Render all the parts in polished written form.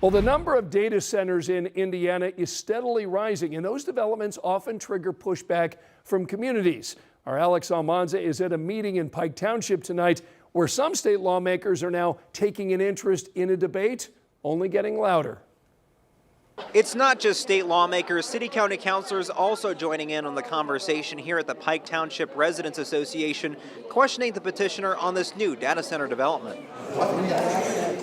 Well, the number of data centers in Indiana is steadily rising, and those developments often trigger pushback from communities. Our Alex Almanza is at a meeting in Pike Township tonight where some state lawmakers are now taking an interest in a debate only getting louder. It's not just state lawmakers, city county councilors also joining in on the conversation here at the Pike Township Residents Association, questioning the petitioner on this new data center development.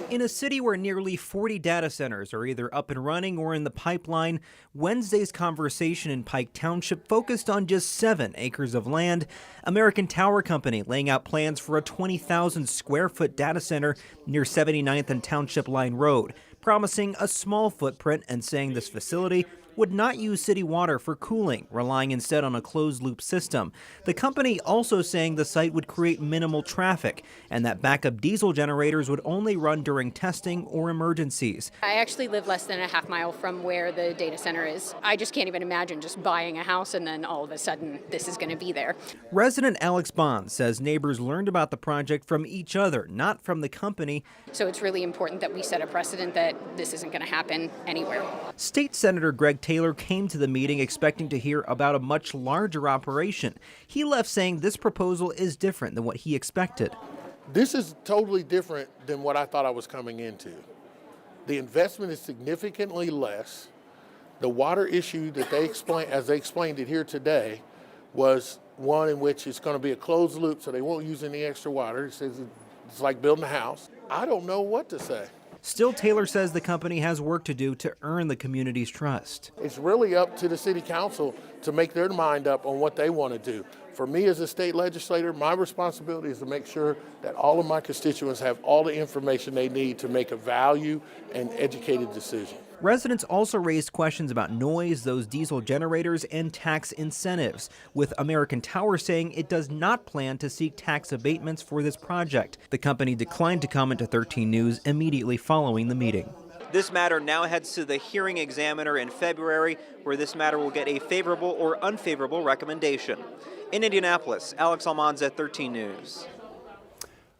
In a city where nearly 40 data centers are either up and running or in the pipeline, Wednesday's conversation in Pike Township focused on just 7 acres of land. American Tower Company laying out plans for a 20,000 square foot data center near 79th and Township Line Road, promising a small footprint and saying this facility would not use city water for cooling, relying instead on a closed-loop system. The company also saying the site would create minimal traffic and that backup diesel generators would only run during testing or emergencies. I actually live less than a half mile from where the data center is. I just can't even imagine just buying a house and then all of a sudden this is going to be there. Resident Alex Bond says neighbors learned about the project from each other, not from the company. So it's really important that we set a precedent that this isn't going to happen anywhere. State Senator Greg Taylor came to the meeting expecting to hear about a much larger operation. He left saying this proposal is different than what he expected. This is totally different than what I thought I was coming into. The investment is significantly less. The water issue that they explained, as they explained it here today, was one in which it's going to be a closed loop, so they won't use any extra water. He says it's like building a house. I don't know what to say. Still, Taylor says the company has work to do to earn the community's trust. It's really up to the city council to make their mind up on what they want to do. For me as a state legislator, my responsibility is to make sure that all of my constituents have all the information they need to make a value and educated decision. Residents also raised questions about noise, those diesel generators, and tax incentives, with American Tower saying it does not plan to seek tax abatements for this project. The company declined to comment to 13 News immediately following the meeting. This matter now heads to the hearing examiner in February, where this matter will get a favorable or unfavorable recommendation. In Indianapolis, Alex Almanza, 13 News.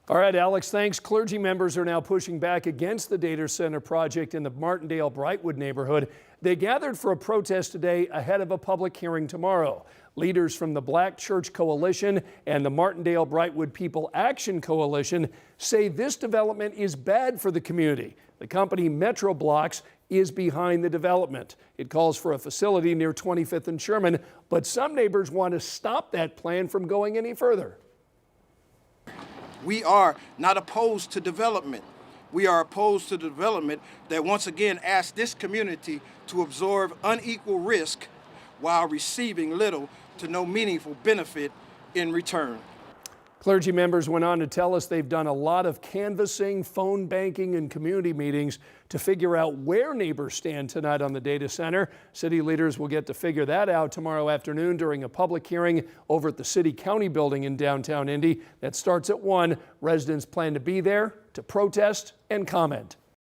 All right, Alex, thanks. Clergy members are now pushing back against the data center project in the Martindale-Brightwood neighborhood. They gathered for a protest today ahead of a public hearing tomorrow. Leaders from the Black Church Coalition and the Martindale-Brightwood People Action Coalition say this development is bad for the community. The company Metro Blocks is behind the development. It calls for a facility near 25th and Sherman, but some neighbors want to stop that plan from going any further. We are not opposed to development. We are opposed to development that once again asks this community to absorb unequal risk while receiving little to no meaningful benefit in return. Clergy members went on to tell us they've done a lot of canvassing, phone banking, and community meetings to figure out where neighbors stand tonight on the data center. City leaders will get to figure that out tomorrow afternoon during a public hearing over at the City County building in downtown Indy. That starts at 1. Residents plan to be there to protest and comment.